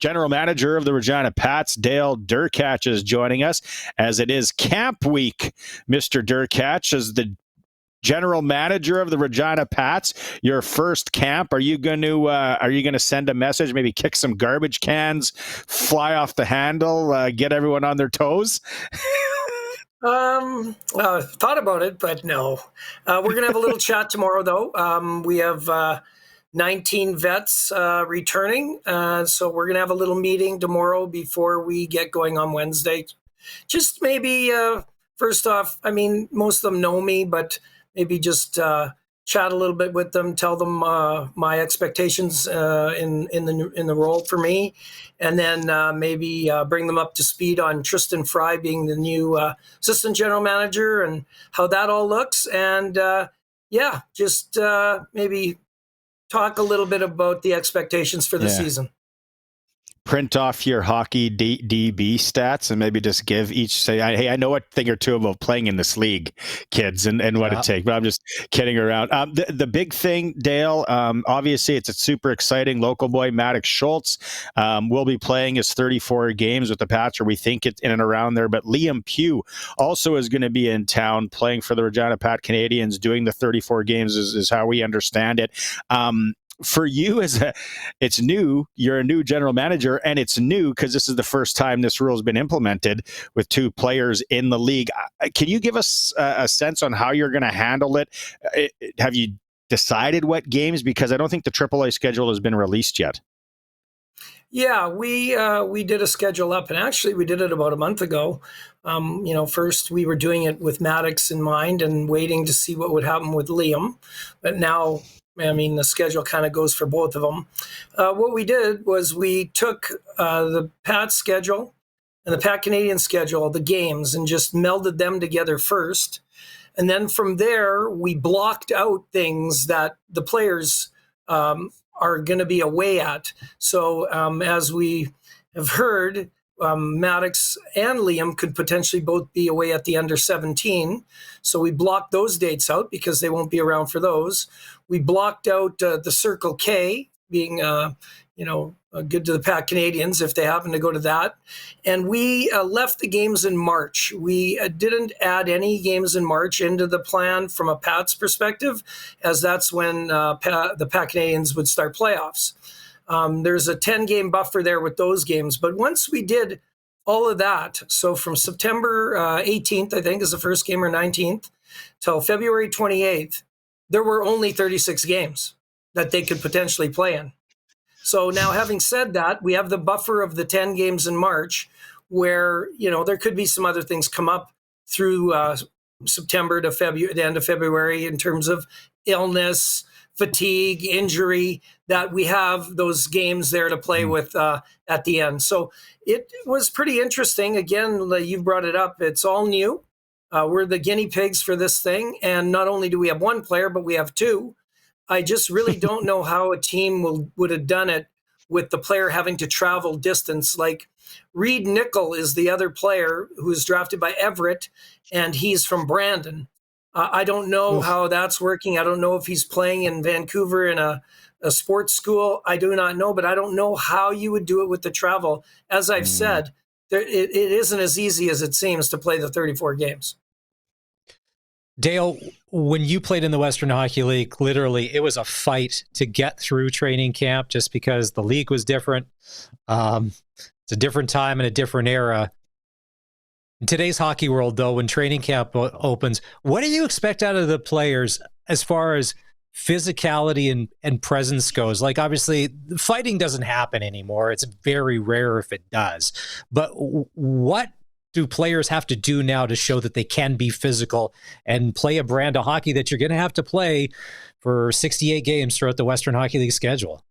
General Manager of the Regina Pats, Dale Derkatch, is joining us as it is camp week. Mr. Derkatch, as the General Manager of the Regina Pats, your first camp. Are you going to send a message? Maybe kick some garbage cans, fly off the handle, get everyone on their toes? Thought about it, but no. We're going to have a little chat tomorrow, though. We have 19 vets returning, so we're going to have a little meeting tomorrow before we get going on Wednesday. Just maybe, first off, I mean, most of them know me, but maybe just chat a little bit with them, tell them my expectations in the role for me, and then maybe bring them up to speed on Tristan Fry being the new assistant general manager and how that all looks. And just maybe talk a little bit about the expectations for the season. Print off your hockey DB stats and maybe just give each, say, hey, I know a thing or two about playing in this league, kids, and what it takes, but I'm just kidding around. The big thing, Dale, obviously it's a super exciting. Local boy Maddox Schultz will be playing his 34 games with the Pats, or we think it's in and around there, but Liam Pugh also is going to be in town playing for the Regina Pat Canadians, doing the 34 games is how we understand it. For you, it's new. You're a new general manager, and it's new because this is the first time this rule has been implemented with two players in the league. Can you give us a sense on how you're going to handle it? Have you decided what games? Because I don't think the AAA schedule has been released yet. Yeah, we did a schedule up, and actually we did it about a month ago. First we were doing it with Maddox in mind and waiting to see what would happen with Liam, but now, I mean, the schedule kind of goes for both of them. What we did was we took the Pat schedule and the Pat Canadian schedule, the games, and just melded them together first. And then from there, we blocked out things that the players are going to be away at. So as we have heard, Maddox and Liam could potentially both be away at the under 17. So we blocked those dates out because they won't be around for those. We blocked out the Circle K being, good to the Pat Canadians if they happen to go to that. And we left the games in March. We didn't add any games in March into the plan from a Pats perspective, as that's when the Pat Canadians would start playoffs. There's a 10-game buffer there with those games. But once we did all of that, so from September 18th, I think is the first game, or 19th, till February 28th, there were only 36 games that they could potentially play in. So now, having said that, we have the buffer of the 10 games in March where, there could be some other things come up through September to the end of February in terms of illness, fatigue, injury, that we have those games there to play with at the end. So it was pretty interesting. Again, you brought it up. It's all new. We're the guinea pigs for this thing. And not only do we have one player, but we have two. I just really don't know how a team would have done it with the player having to travel distance. Like Reed Nickel is the other player who's drafted by Everett, and he's from Brandon. I don't know how that's working. I don't know if he's playing in Vancouver in a sports school. I do not know, but I don't know how you would do it with the travel. As I've said, it isn't as easy as it seems to play the 34 games. Dale, when you played in the Western Hockey League, literally it was a fight to get through training camp just because the league was different. It's a different time and a different era. In today's hockey world, though, when training camp opens, what do you expect out of the players as far as physicality and presence goes? Like, obviously, fighting doesn't happen anymore. It's very rare if it does. But what do players have to do now to show that they can be physical and play a brand of hockey that you're going to have to play for 68 games throughout the Western Hockey League schedule?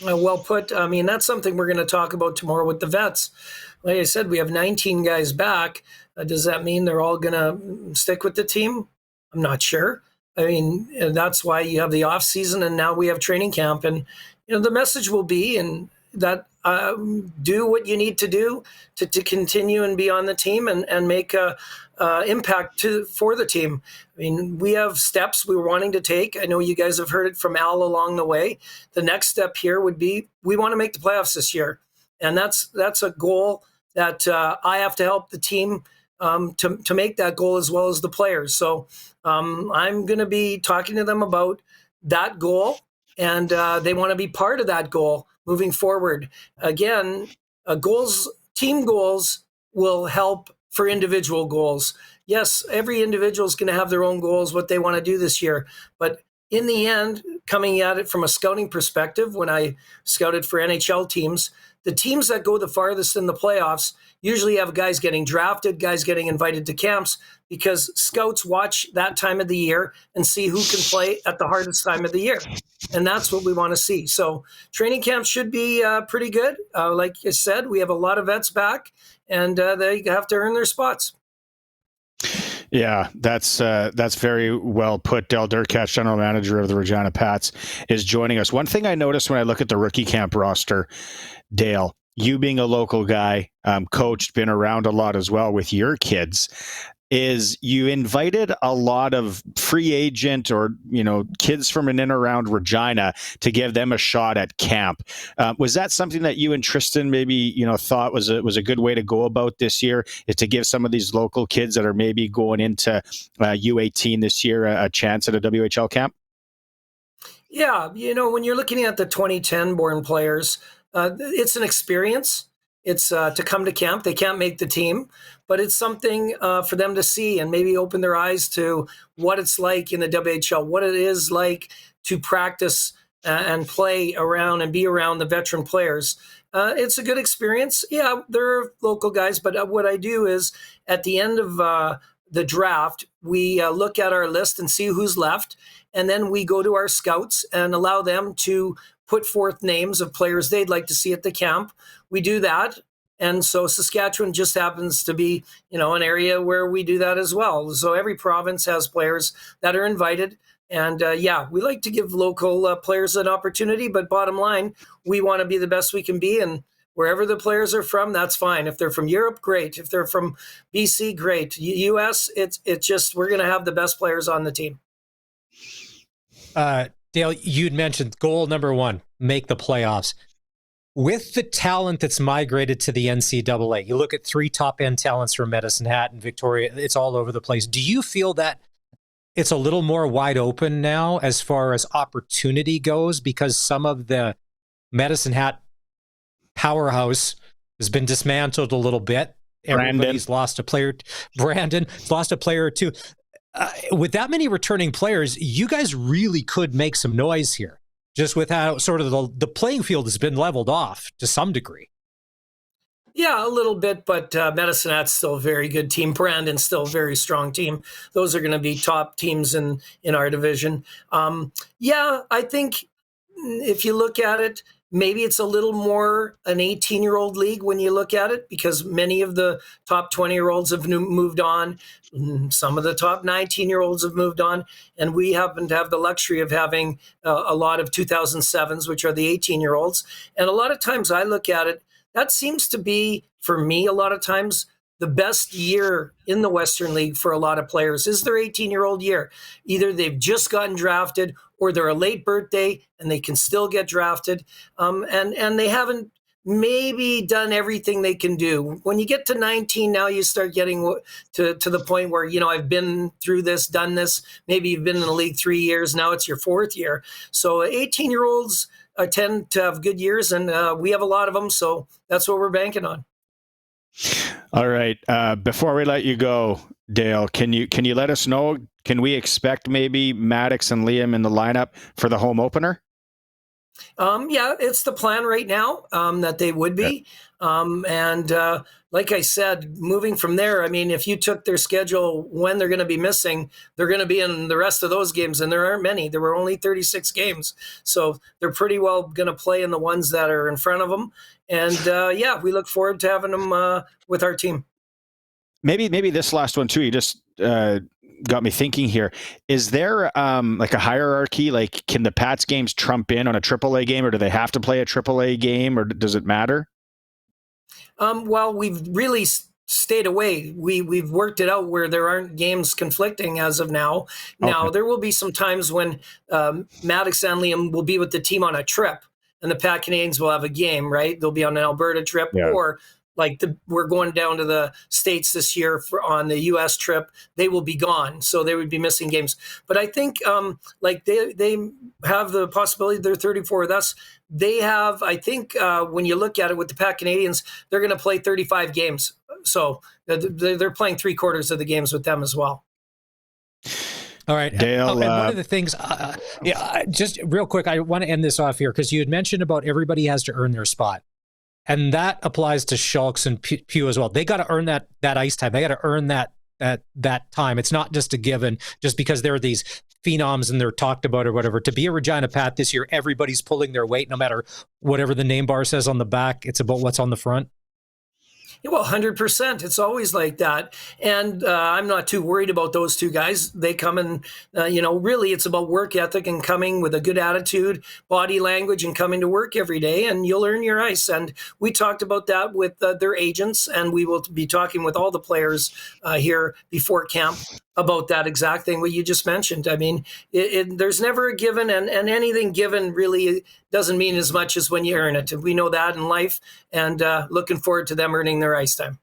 Well put. I mean, that's something we're going to talk about tomorrow with the vets. Like I said, we have 19 guys back. Does that mean they're all going to stick with the team? I'm not sure. I mean, that's why you have the off season, and now we have training camp. And, the message will be, and that do what you need to do to continue and be on the team and make a impact for the team. I mean, we have steps we're wanting to take. I know you guys have heard it from Al along the way. The next step here would be we want to make the playoffs this year, and that's a goal that I have to help the team to make that goal as well as the players. So I'm going to be talking to them about that goal, and they want to be part of that goal moving forward. Again, team goals will help for individual goals. Yes, every individual is going to have their own goals, what they want to do this year. But in the end, coming at it from a scouting perspective, when I scouted for NHL teams, the teams that go the farthest in the playoffs usually have guys getting drafted, guys getting invited to camps, because scouts watch that time of the year and see who can play at the hardest time of the year. And that's what we want to see. So training camp should be pretty good. Like I said, we have a lot of vets back, and they have to earn their spots. Yeah, that's very well put. Dale Derkatch, general manager of the Regina Pats, is joining us. One thing I noticed when I look at the rookie camp roster, Dale, you being a local guy, coached, been around a lot as well with your kids, is you invited a lot of free agent or, kids from and in around Regina to give them a shot at camp. Was that something that you and Tristan maybe, thought was a good way to go about this year, is to give some of these local kids that are maybe going into U18 this year a chance at a WHL camp? Yeah, when you're looking at the 2010 born players, it's an experience. It's to come to camp. They can't make the team, but it's something for them to see and maybe open their eyes to what it's like in the WHL, what it is like to practice and play around and be around the veteran players. It's a good experience. Yeah, there are local guys, but what I do is at the end of the draft, we look at our list and see who's left, and then we go to our scouts and allow them to put forth names of players they'd like to see at the camp. We do that. And so Saskatchewan just happens to be, an area where we do that as well. So every province has players that are invited. And we like to give local players an opportunity. But bottom line, we want to be the best we can be. And wherever the players are from, that's fine. If they're from Europe, great. If they're from BC, great. US, it's just we're going to have the best players on the team. Dale, you'd mentioned goal number one, make the playoffs. With the talent that's migrated to the NCAA, you look at 3 top-end talents from Medicine Hat and Victoria, it's all over the place. Do you feel that it's a little more wide open now as far as opportunity goes, because some of the Medicine Hat powerhouse has been dismantled a little bit? Everybody's lost a player. Brandon's lost a player or two. With that many returning players, you guys really could make some noise here, just with how sort of the playing field has been leveled off to some degree. Yeah, a little bit, but Medicine Hat's still a very good team. Brandon's still a very strong team. Those are going to be top teams in our division. I think if you look at it, maybe it's a little more an 18-year-old league when you look at it, because many of the top 20-year-olds have moved on. Some of the top 19-year-olds have moved on. And we happen to have the luxury of having a lot of 2007s, which are the 18-year-olds. And a lot of times I look at it, that seems to be, for me, a lot of times, the best year in the Western League for a lot of players is their 18-year-old year. Either they've just gotten drafted or they're a late birthday and they can still get drafted. And they haven't maybe done everything they can do. When you get to 19, now you start getting to the point where, I've been through this, done this. Maybe you've been in the league 3 years. Now it's your 4th year. So 18-year-olds tend to have good years, and we have a lot of them. So that's what we're banking on. All right. Before we let you go, Dale, can you let us know? Can we expect maybe Maddox and Liam in the lineup for the home opener? Yeah, it's the plan right now that they would be. Like I said, moving from there, I mean, if you took their schedule when they're going to be missing, they're going to be in the rest of those games, and there aren't many. There were only 36 games. So they're pretty well going to play in the ones that are in front of them. And we look forward to having them with our team. Maybe this last one too. You just got me thinking here. Is there like a hierarchy? Like, can the Pats games trump in on a AAA game, or do they have to play a AAA game, or does it matter? Well, we've really stayed away. We've worked it out where there aren't games conflicting as of now. Now, there will be some times when Maddox and Liam will be with the team on a trip, and the Pat Canadians will have a game, right? They'll be on an Alberta trip, or like we're going down to the States this year on the U.S. trip. They will be gone, so they would be missing games. But I think like they have the possibility. They're 34 with us. They have, I think, when you look at it with the Pat Canadians, they're going to play 35 games. So they're playing 3/4 of the games with them as well. All right, Dale. And one of the things, just real quick, I want to end this off here because you had mentioned about everybody has to earn their spot. And that applies to Schultz and Pugh as well. They got to earn that ice time. They got to earn that time. It's not just a given just because they're these phenoms and they're talked about or whatever. To be a Regina Pat this year, everybody's pulling their weight, no matter whatever the name bar says on the back. It's about what's on the front. Well, 100%. It's always like that. And I'm not too worried about those two guys. They come and, really it's about work ethic and coming with a good attitude, body language, and coming to work every day, and you'll earn your ice. And we talked about that with their agents, and we will be talking with all the players here before camp about that exact thing what you just mentioned. I mean, there's never a given, and anything given really doesn't mean as much as when you earn it. We know that in life, and looking forward to them earning their ice time.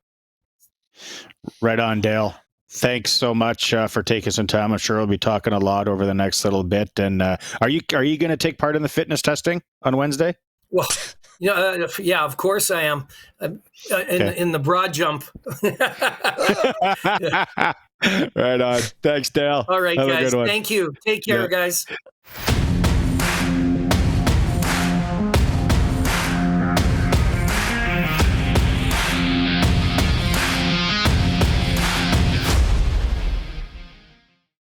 Right on, Dale. Thanks so much for taking some time. I'm sure we'll be talking a lot over the next little bit. And are you going to take part in the fitness testing on Wednesday? Well, yeah, of course I am. In the broad jump. Right on. Thanks, Dale. All right, Have guys. Thank you. Take care, guys.